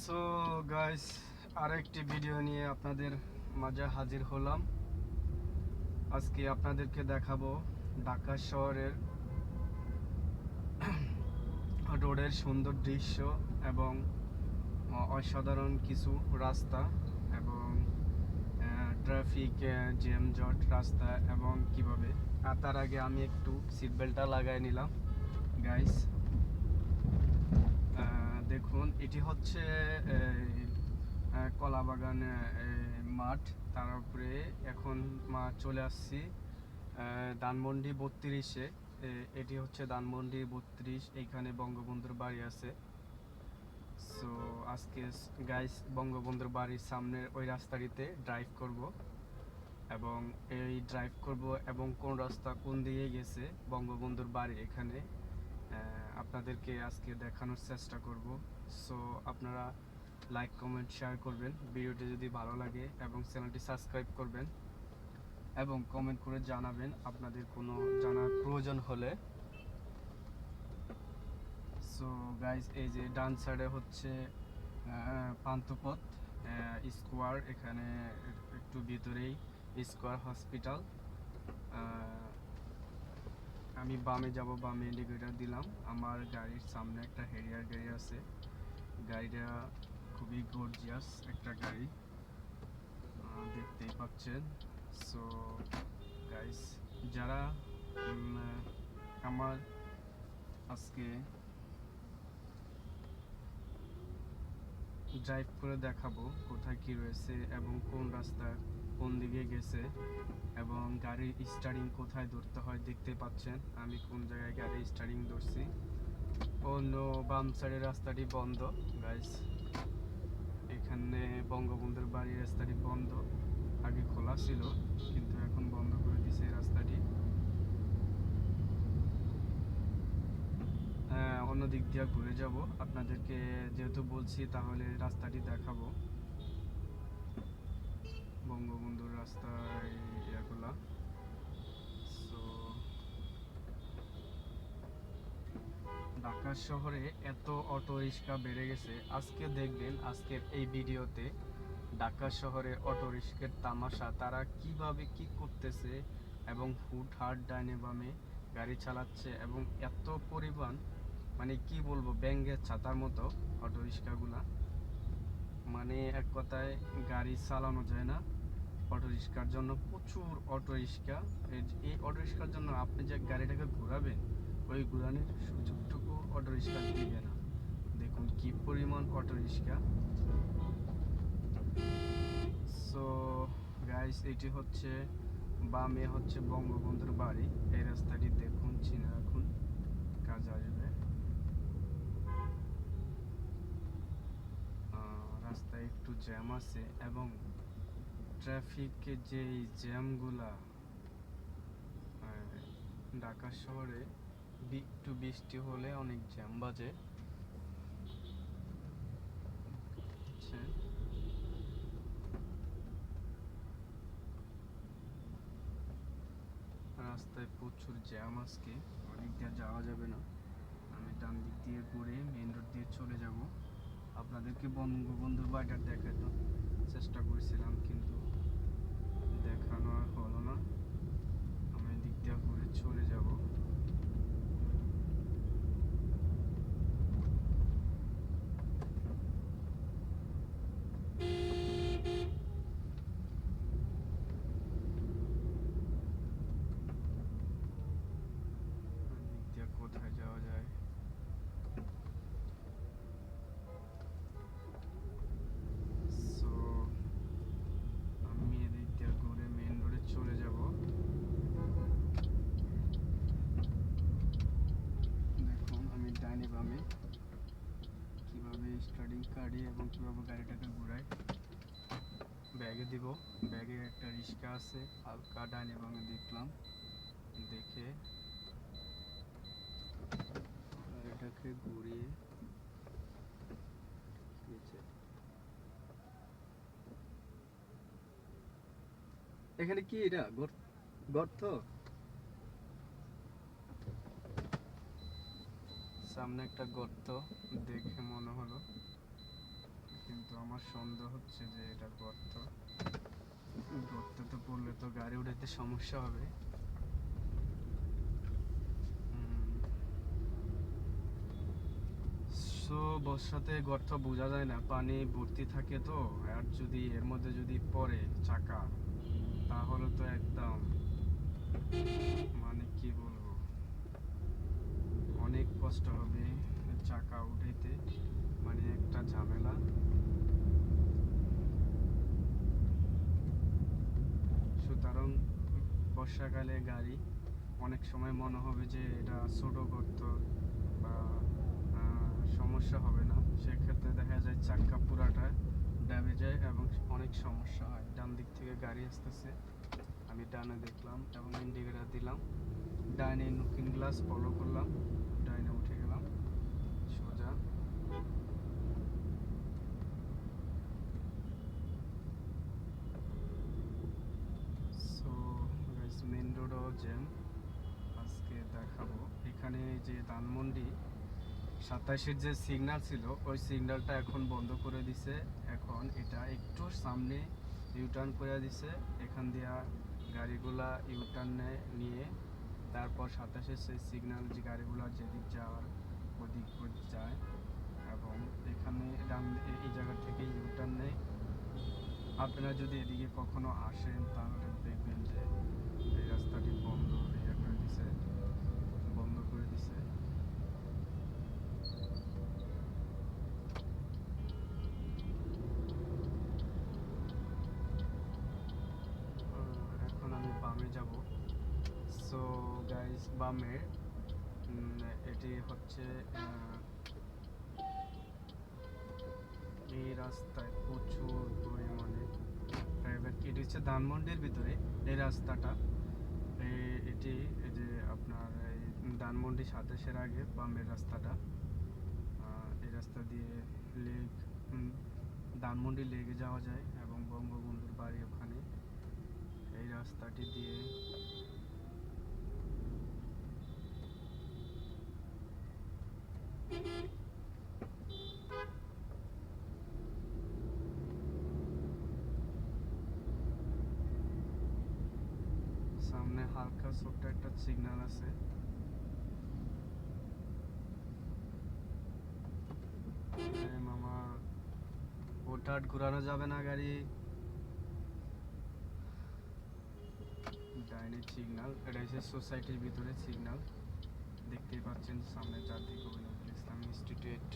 So guys, আরেকটি video নিয়ে আপনাদের মাঝে হাজির হলাম। আজকে আপনাদেরকে দেখাবো ঢাকা শহরের রোডের সুন্দর দৃশ্য এবং অসাধারণ কিছু রাস্তা এবং ট্রাফিক জ্যামজট রাস্তা এবং কিভাবে। আর তার আগে আমি একটু সিট বেল্টটা লাগাই নিলাম। গাইস দেখুন, এটি হচ্ছে কলাবাগান মাঠ। তার উপরে এখন চলে আসছি ধানমন্ডি 32-এ। এটি হচ্ছে ধানমন্ডি 32, এইখানে বঙ্গবন্ধুর বাড়ি আছে। সো আজকে গাইস বঙ্গবন্ধুর বাড়ির সামনের ওই রাস্তাটিতে ড্রাইভ করব এবং কোন রাস্তা কোন দিকে গেছে বঙ্গবন্ধুর বাড়ি এখানে আপনাদেরকে আজকে দেখানোর চেষ্টা করব। সো আপনারা লাইক কমেন্ট শেয়ার করবেন ভিডিওটি যদি ভালো লাগে এবং চ্যানেলটি সাবস্ক্রাইব করবেন এবং কমেন্ট করে জানাবেন আপনাদের কোনো জানার প্রয়োজন হলে। সো গাইজ, এই যে ডান সাইডে হচ্ছে পান্থপথ স্কোয়ার, এখানে একটু ভিতরেই স্কোয়ার হসপিটাল। আমি বামে যাব, বামে ইন্ডিকেটর দিলাম। আমার গাড়ির সামনে একটা হেরিয়ার গাড়ি আছে। গাড়িটা খুবই গর্জিয়াস একটা গাড়ি, দেখতেই পাচ্ছেন। সো গাইস, যারা আমার আজকে ড্রাইভ করে দেখাবো কোথায় কি রয়েছে এবং কোন রাস্তা কোন দিকে গেছে এবং গাড়ির স্টারিং কোথায় ধরতে হয় দেখতে পাচ্ছেন। আমি কোন জায়গায় গাড়ির স্টারিং ধরছি। অন্য বাম সাইডের রাস্তাটি বন্ধ গাইস। এখানে বঙ্গবন্ধুর বাড়ির রাস্তাটি বন্ধ, আগে খোলা ছিল কিন্তু এখন বন্ধ করে দিয়েছে এই রাস্তাটি। অন্য দিক দিয়ে ঘুরে যাব, আপনাদেরকে যেহেতু বলছি তাহলে রাস্তাটি দেখাবো। বঙ্গবন্ধুর রাস্তায় এগুলা। সো ঢাকা শহরে এত অটো রিক্সা বেড়ে গেছে, আজকে দেখবেন আজকের এই ভিডিওতে ঢাকা শহরে অটো রিক্সার তামাশা, তারা কিভাবে কি করতেছে এবং হুটহাট ডাইনে বামে গাড়ি চালাচ্ছে এবং এত পরিমাণ, মানে কি বলবো, ব্যাঙের ছাতার মতো অটো রিক্সাগুলা। মানে এক কথায় গাড়ি চালানো যায় না। অটো রিক্সার জন্য প্রচুর অটো রিক্সা। এই অটো রিক্সার জন্য আপনি যে গাড়িটাকে ঘোরাবেন ওই ঘোরানোর সুযোগটুকু অটো রিক্সা দিবে না। দেখুন কি পরিমাণ অটো রিক্সা। সো গাইস, এটি হচ্ছে বামে হচ্ছে বঙ্গবন্ধুর বাড়ি। এই রাস্তাটি দেখুন, চিনে রাখুন, কাজ আসবে। রাস্তায় একটু জ্যাম আছে এবং ট্রাফিকের যে জ্যামগুলা ঢাকা শহরে একটু বৃষ্টি হলে অনেক জ্যাম বাজে। রাস্তায় প্রচুর জ্যাম, আজকে ওদিক দিয়ে যাওয়া যাবে না। আমি ডান দিক দিয়ে ঘুরে মেন রোড দিয়ে চলে যাব। আপনাদেরকে বঙ্গবন্ধুর বাড়িটা দেখানোর চেষ্টা করেছিলাম কিন্তু দেখানো আর হলো না। আমি দিক দিয়ে ঘুরে চলে যাব। দিক দিয়ে কোথায় যাওয়া যায়? সো আমি এদিক দিয়ে ঘুরে মেন রোডে চলে যাব। দেখুন আমি ডাইনে বামে কিভাবে স্টার্টিং কাটি এবং কিভাবে গাড়িটাকে ঘুরাই। ব্যাগে দিব, ব্যাগে একটা রিক্সা আছে, হালকা ডাইনে বামে দেখলাম, দেখে গাড়িটাকে ঘুরিয়ে নিচে। এখানে কি এটা গর্ত? সামনে একটা গর্ত দেখে মনে হলো। কিন্তু আমার সন্দেহ হচ্ছে যে এটা গর্ত। গর্ততে পড়লে তো গাড়ি উঠাতে সমস্যা হবে। সো বর্ষাতে গর্ত বোঝা যায় না, পানি ভর্তি থাকে তো, আর যদি এর মধ্যে যদি পড়ে চাকা, তাহলে তো একদম মানে কি বলবো, অনেক কষ্ট হবে চাকা উঠাইতে, মানে একটা ঝামেলা। সুতরাং বর্ষাকালে গাড়ি অনেক সময় মনে হবে যে এটা ছোট গর্ত বা সমস্যা হবে না, সেক্ষেত্রে দেখা যায় চাকা পুরাটা ড্যামেজ যায় এবং অনেক সমস্যা হয়। ডান দিক থেকে গাড়ি আসতেছে, আমি ডানে দেখলাম এবং ইন্ডিকেটার দিলাম, ডাইনে লুকিং গ্লাস ফলো করলাম, ডাইনে উঠে গেলাম সোজা। সো গাইস, মেন রোডও জ্যাম। আজকে দেখাবো এখানে যে ধানমন্ডি 27-এর যে সিগন্যাল ছিল, ওই সিগন্যালটা এখন বন্ধ করে দিছে। এখন এটা একটু সামনে ইউটার্ন করে দিছে, এখান দিয়া গাড়িগুলা ইউটার্নে নিয়ে তারপর 27-এর সেই সিগন্যাল যে গাড়িগুলো যেদিক যাওয়ার ওদিক যায়, এবং এখানে এই জায়গা থেকে ইউটার্ন নেয়। আপনারা যদি এদিকে কখনো আসেন তাহলে দেখবেন যে এই রাস্তাটি বন্ধ করে দিছে, বন্ধ করে দিছে। এখন আমি বামে যাব। সো গাইস, বামে এটি হচ্ছে এই রাস্তায় প্রচুর পরিমাণে প্রাইভেট, এটি হচ্ছে ধানমন্ডির ভিতরে এই রাস্তাটা। এটি এই যে আপনার এই ধানমন্ডি 27-এর আগে বামের রাস্তাটা, এই রাস্তা দিয়ে লেক ধানমন্ডি লেগে যাওয়া যায় এবং বঙ্গবন্ধুর বাড়ি ওখানে। এই রাস্তাটি দিয়ে সামনে হালকা ছোট্ট একটা সিগন্যাল আছে। মামা ওটাট ঘোরানো যাবে না গাড়ি। ডাইনে সিগন্যাল, এটা হচ্ছে সোসাইটির ভিতরে সিগন্যাল, দেখতেই পাচ্ছেন সামনে জাতীয় কবি Nazrul Islam institute.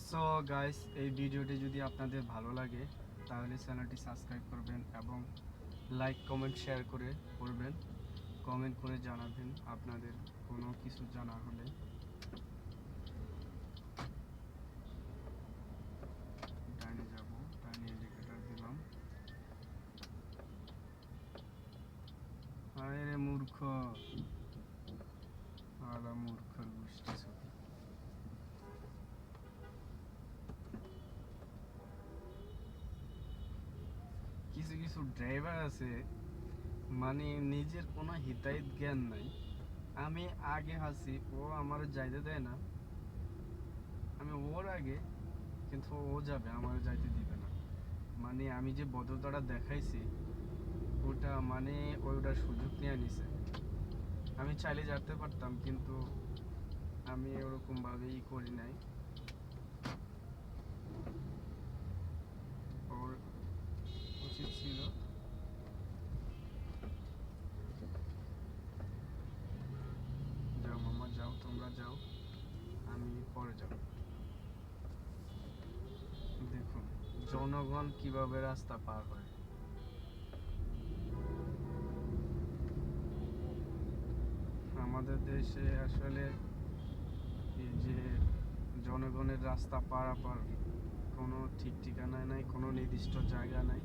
So guys, এই ভিডিওটি যদি আপনাদের ভালো লাগে তাহলে চ্যানেলটি সাবস্ক্রাইব করবেন এবং লাইক কমেন্ট শেয়ার করবেন, কমেন্ট করে জানাবেন আপনাদের কোনো কিছু জানা হলে। ডাইনে যাব, ডাইনে ইন্ডিকেটর দিলাম। আরে মূর্খ, আলা মূর্খর গোষ্ঠী ছবি। কিছু কিছু ড্রাইভার আছে মানে নিজের কোনো হিতাহিত জ্ঞান নাই। আমি আগে হাসি, ও আমার যাইতে দেয় না, আমি ওর আগে, কিন্তু ও যাবে আমার যাইতে দিবে না। মানে আমি যে বদলতাটা দেখাইছি ওটা মানে ওটার সুযোগ নিয়ে নিছে। আমি চাইলে যেতে পারতাম, কিন্তু আমি ওরকম ভাবেই করি নাই। ওর উচিত ছিল। যাও মামা যাও, তোমরা যাও, আমি পরে যাব। দেখুন জনগণ কিভাবে রাস্তা পার হয়। আমাদের দেশে আসলে এই যে জনগণের রাস্তা পারাপার কোনো ঠিক ঠিকানা নাই, কোনো নির্দিষ্ট জায়গা নাই।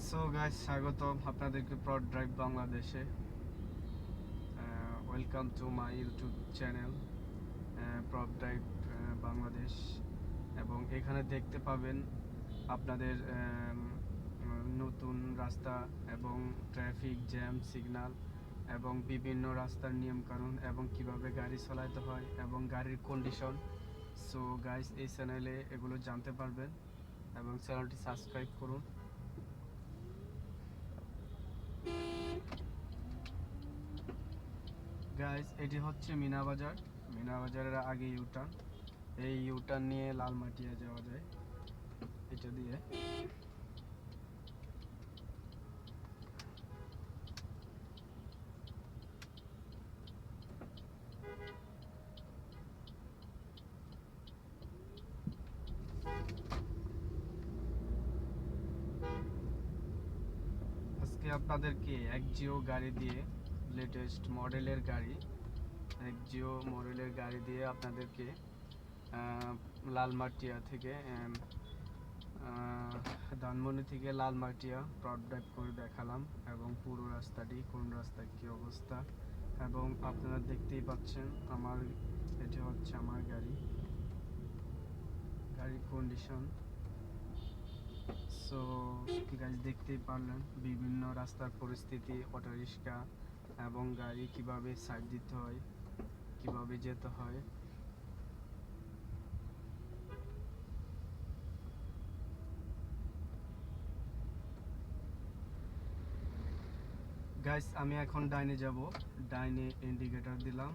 সো গাইস, স্বাগতম আপনাদেরকে প্রড ড্রাইভ বাংলাদেশে। Welcome to my YouTube channel prod drive Bangladesh. এবং এখানে দেখতে পাবেন আপনাদের নতুন রাস্তা এবং ট্রাফিক জ্যাম সিগন্যাল এবং বিভিন্ন রাস্তার নিয়মকানুন এবং কিভাবে গাড়ি চালাতে হয় এবং গাড়ির কন্ডিশন। সো গাইস, এই চ্যানেলে এগুলো জানতে পারবেন এবং চ্যানেলটি সাবস্ক্রাইব করুন। গাইস, এটি হচ্ছে মিনা বাজার। মিনা বাজারের আগে ইউটার্ন। এই ইউটার্ন নিয়ে লালমাটিয়া যাওয়া যায় এটা দিয়ে। আজকে আপনাদেরকে একজিও গাড়ি দিয়ে, লেটেস্ট মডেলের গাড়ি, একজিও মডেলের গাড়ি দিয়ে আপনাদেরকে লালমাটিয়া থেকে ধানমন্ডি থেকে লালমাটিয়া টপ ড্রাইভ করে দেখালাম এবং পুরো রাস্তাটি কোন রাস্তায় কী অবস্থা। এবং আপনারা দেখতেই পাচ্ছেন এটি হচ্ছে আমার গাড়ির কন্ডিশন। সো গাইজ, দেখতেই পারলেন বিভিন্ন রাস্তার পরিস্থিতি, অটোরিক্সা এবং গাড়ি কিভাবে সাইড দিতে হয়, কিভাবে যেতে হয়। গাইস, আমি এখন ডাইনে যাব। ডাইনে ইন্ডিকেটর দিলাম।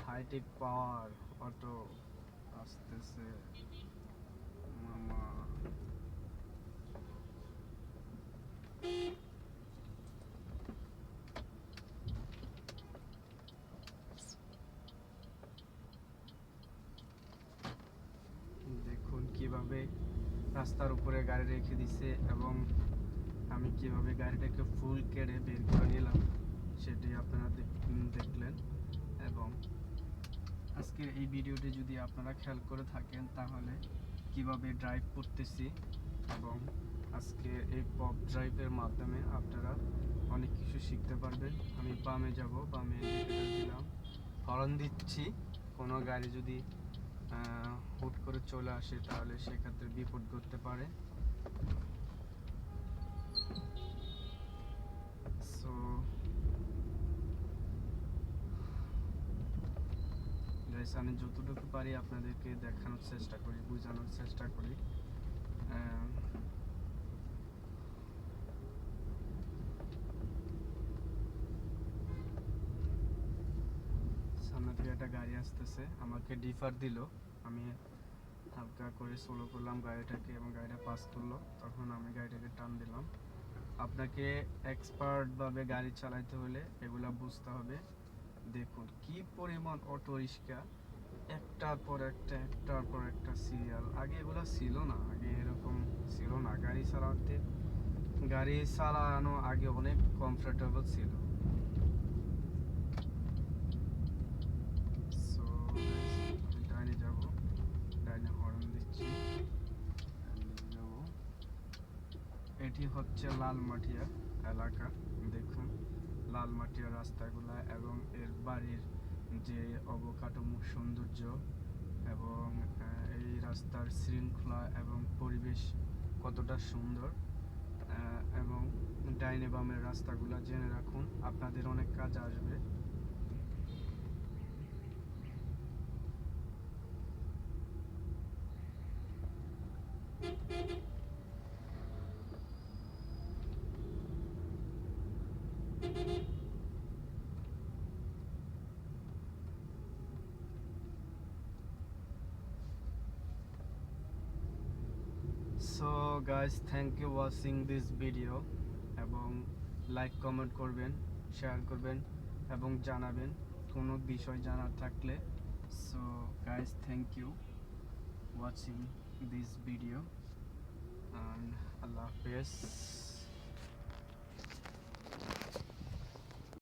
হাইটেক পাওয়ার অটো আসতেছে মামা। দেখুন কিভাবে রাস্তার উপরে গাড়ি রেখে দিছে এবং আমি কিভাবে গাড়িটাকে ফুল কেড়ে বের করে নিলাম সেটি আপনারা দেখলেন। এবং আজকের এই ভিডিওটি যদি আপনারা খেয়াল করে থাকেন তাহলে কিভাবে ড্রাইভ করতেছি এবং আজকে এই পপ ড্রাইভের মাধ্যমে আপনারা অনেক কিছু শিখতে পারবেন। আমি বামে যাব, বামে ইন্ডিকেটর দিলাম, হর্ন দিচ্ছি। কোনো গাড়ি যদি হুট করে চলে আসে তাহলে সেক্ষেত্রে বিপদ ঘটতে পারে। সো গাইস, আমি যতটুকু পারি আপনাদেরকে দেখানোর চেষ্টা করি, বোঝানোর চেষ্টা করি। সামনে থেকে একটা গাড়ি আসতেছে, আমাকে ডিফার দিল। আমি হালকা করে স্লো করলাম গাড়িটাকে এবং গাড়িটা পাস করলো। তখন আমি গাড়িটাকে টান দিলাম। আপনাকে এক্সপার্টভাবে গাড়ি চালাতে হলে এগুলা বুঝতে হবে। দেখুন কি পরিমাণ অটো রিক্সা, একটার পর একটা সিরিয়াল। আগে এগুলা ছিল না, আগে এরকম ছিল না। গাড়ি চালানো আগে অনেক কমফোর্টেবল ছিল। সো ডাইনে যাব, ডাইনে হর্ন দিচ্ছি। এটি হচ্ছে লালমাটিয়া এলাকা। দেখুন লালমাটিয়া রাস্তাগুলা এবং এর বাড়ির যে অবকাঠামো সৌন্দর্য এবং এই রাস্তার শৃঙ্খলা এবং পরিবেশ কতটা সুন্দর। এবং ডাইনে বামের রাস্তাগুলা জেনে রাখুন, আপনাদের অনেক কাজ আসবে। So guys, thank you watching this video এবং লাইক কমেন্ট করবেন, শেয়ার করবেন এবং জানাবেন কোনো বিষয় জানার থাকলে। So guys, thank you watching this video and Allah Hafiz.